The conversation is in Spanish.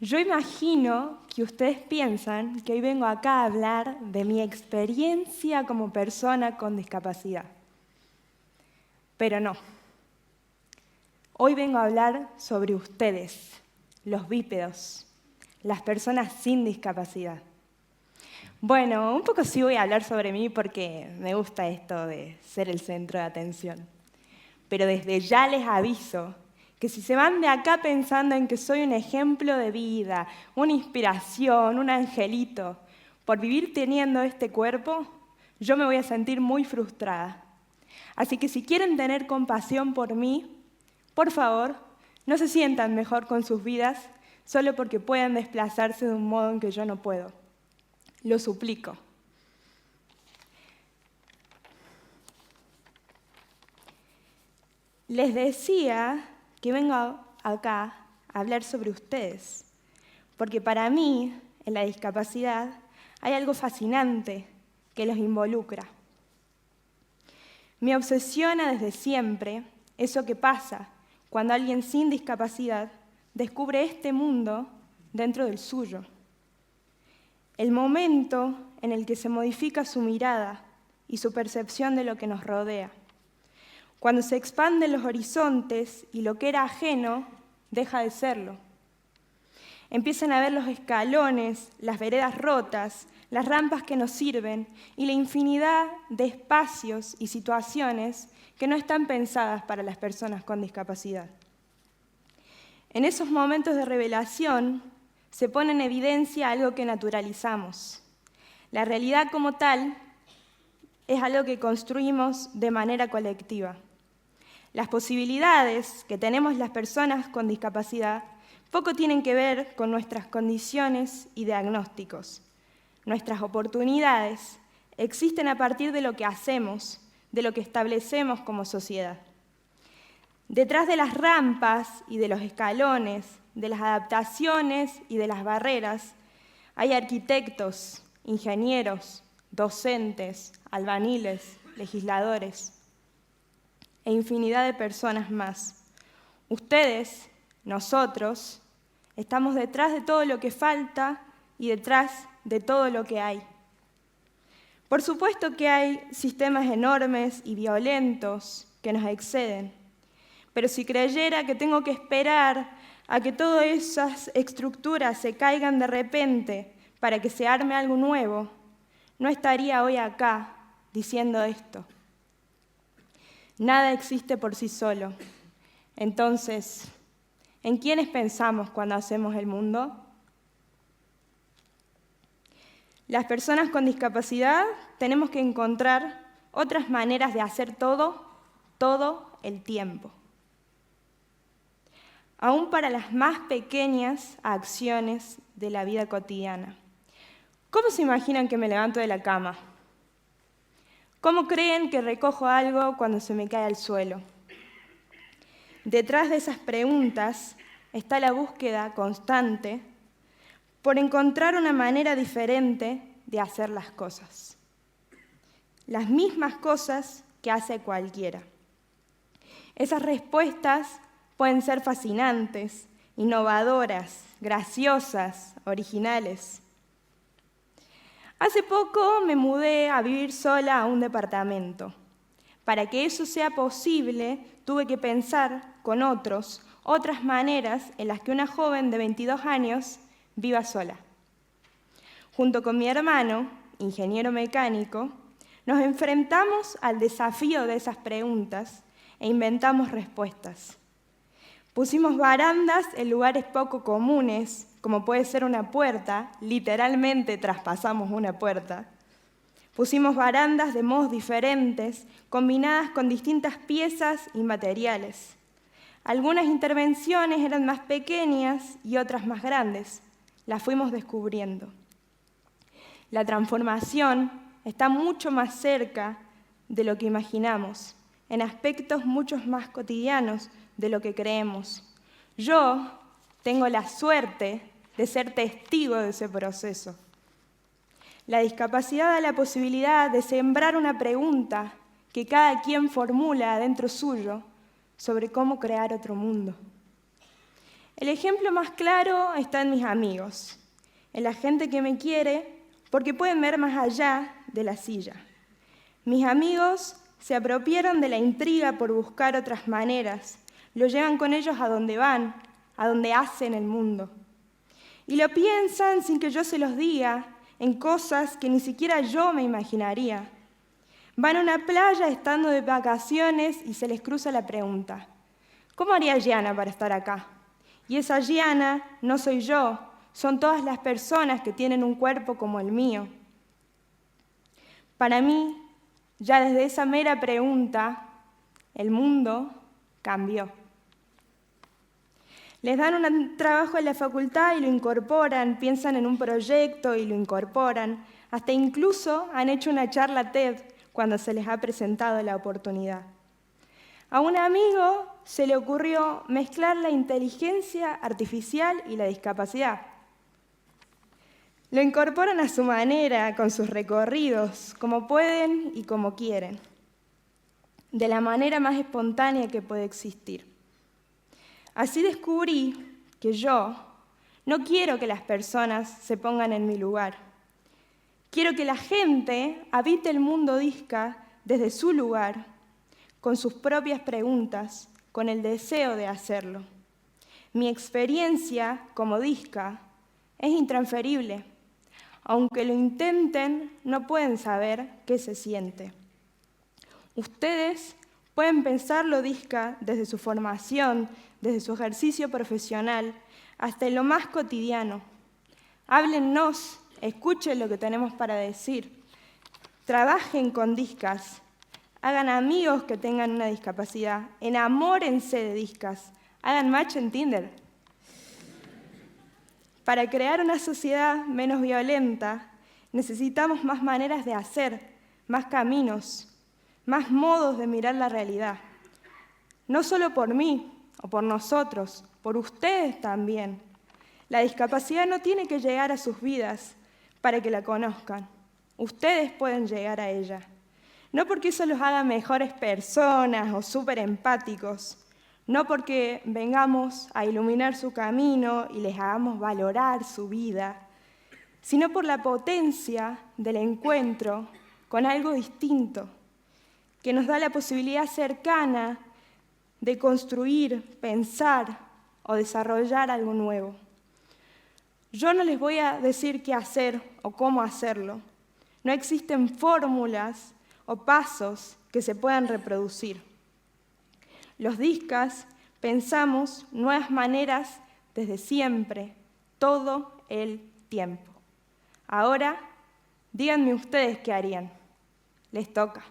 Yo imagino que ustedes piensan que hoy vengo acá a hablar de mi experiencia como persona con discapacidad. Pero no. Hoy vengo a hablar sobre ustedes, los bípedos, las personas sin discapacidad. Bueno, un poco sí voy a hablar sobre mí porque me gusta esto de ser el centro de atención. Pero desde ya les aviso que si se van de acá pensando en que soy un ejemplo de vida, una inspiración, un angelito, por vivir teniendo este cuerpo, yo me voy a sentir muy frustrada. Así que si quieren tener compasión por mí, por favor, no se sientan mejor con sus vidas solo porque puedan desplazarse de un modo en que yo no puedo. Lo suplico. Les decía que vengo acá a hablar sobre ustedes, porque para mí, en la discapacidad, hay algo fascinante que los involucra. Me obsesiona desde siempre eso que pasa cuando alguien sin discapacidad descubre este mundo dentro del suyo. El momento en el que se modifica su mirada y su percepción de lo que nos rodea. Cuando se expanden los horizontes y lo que era ajeno deja de serlo. Empiezan a ver los escalones, las veredas rotas, las rampas que nos sirven y la infinidad de espacios y situaciones que no están pensadas para las personas con discapacidad. En esos momentos de revelación se pone en evidencia algo que naturalizamos. La realidad como tal es algo que construimos de manera colectiva. Las posibilidades que tenemos las personas con discapacidad poco tienen que ver con nuestras condiciones y diagnósticos. Nuestras oportunidades existen a partir de lo que hacemos, de lo que establecemos como sociedad. Detrás de las rampas y de los escalones, de las adaptaciones y de las barreras, hay arquitectos, ingenieros, docentes, albañiles, legisladores e infinidad de personas más. Ustedes, nosotros, estamos detrás de todo lo que falta y detrás de todo lo que hay. Por supuesto que hay sistemas enormes y violentos que nos exceden, pero si creyera que tengo que esperar a que todas esas estructuras se caigan de repente para que se arme algo nuevo, no estaría hoy acá diciendo esto. Nada existe por sí solo. Entonces, ¿en quiénes pensamos cuando hacemos el mundo? Las personas con discapacidad tenemos que encontrar otras maneras de hacer todo el tiempo. Aún para las más pequeñas acciones de la vida cotidiana. ¿Cómo se imaginan que me levanto de la cama? ¿Cómo creen que recojo algo cuando se me cae al suelo? Detrás de esas preguntas está la búsqueda constante por encontrar una manera diferente de hacer las cosas. Las mismas cosas que hace cualquiera. Esas respuestas pueden ser fascinantes, innovadoras, graciosas, originales. Hace poco me mudé a vivir sola a un departamento. Para que eso sea posible, tuve que pensar con otras maneras en las que una joven de 22 años viva sola. Junto con mi hermano, ingeniero mecánico, nos enfrentamos al desafío de esas preguntas e inventamos respuestas. Pusimos barandas en lugares poco comunes, como puede ser una puerta, literalmente traspasamos una puerta. Pusimos barandas de modos diferentes, combinadas con distintas piezas y materiales. Algunas intervenciones eran más pequeñas y otras más grandes. Las fuimos descubriendo. La transformación está mucho más cerca de lo que imaginamos, en aspectos mucho más cotidianos de lo que creemos. Yo tengo la suerte de ser testigo de ese proceso. La discapacidad da la posibilidad de sembrar una pregunta que cada quien formula dentro suyo sobre cómo crear otro mundo. El ejemplo más claro está en mis amigos, en la gente que me quiere porque pueden ver más allá de la silla. Mis amigos se apropiaron de la intriga por buscar otras maneras, lo llevan con ellos a donde van, a donde hacen el mundo. Y lo piensan sin que yo se los diga, en cosas que ni siquiera yo me imaginaría. Van a una playa estando de vacaciones y se les cruza la pregunta: ¿cómo haría Gianna para estar acá? Y esa Gianna no soy yo, son todas las personas que tienen un cuerpo como el mío. Para mí, ya desde esa mera pregunta, el mundo cambió. Les dan un trabajo en la facultad y lo incorporan, piensan en un proyecto y lo incorporan, hasta incluso han hecho una charla TED cuando se les ha presentado la oportunidad. A un amigo se le ocurrió mezclar la inteligencia artificial y la discapacidad. Lo incorporan a su manera, con sus recorridos, como pueden y como quieren, de la manera más espontánea que puede existir. Así descubrí que yo no quiero que las personas se pongan en mi lugar. Quiero que la gente habite el mundo Disca desde su lugar, con sus propias preguntas, con el deseo de hacerlo. Mi experiencia como Disca es intransferible. Aunque lo intenten, no pueden saber qué se siente. Ustedes pueden pensarlo Disca desde su formación, desde su ejercicio profesional, hasta en lo más cotidiano. Háblennos, escuchen lo que tenemos para decir. Trabajen con Discas, hagan amigos que tengan una discapacidad, enamórense de Discas, hagan match en Tinder. Para crear una sociedad menos violenta, necesitamos más maneras de hacer, más caminos, más modos de mirar la realidad. No solo por mí o por nosotros, por ustedes también. La discapacidad no tiene que llegar a sus vidas para que la conozcan. Ustedes pueden llegar a ella. No porque eso los haga mejores personas o súper empáticos, no porque vengamos a iluminar su camino y les hagamos valorar su vida, sino por la potencia del encuentro con algo distinto, que nos da la posibilidad cercana de construir, pensar o desarrollar algo nuevo. Yo no les voy a decir qué hacer o cómo hacerlo. No existen fórmulas o pasos que se puedan reproducir. Los Discas pensamos nuevas maneras desde siempre, todo el tiempo. Ahora, díganme ustedes qué harían. Les toca.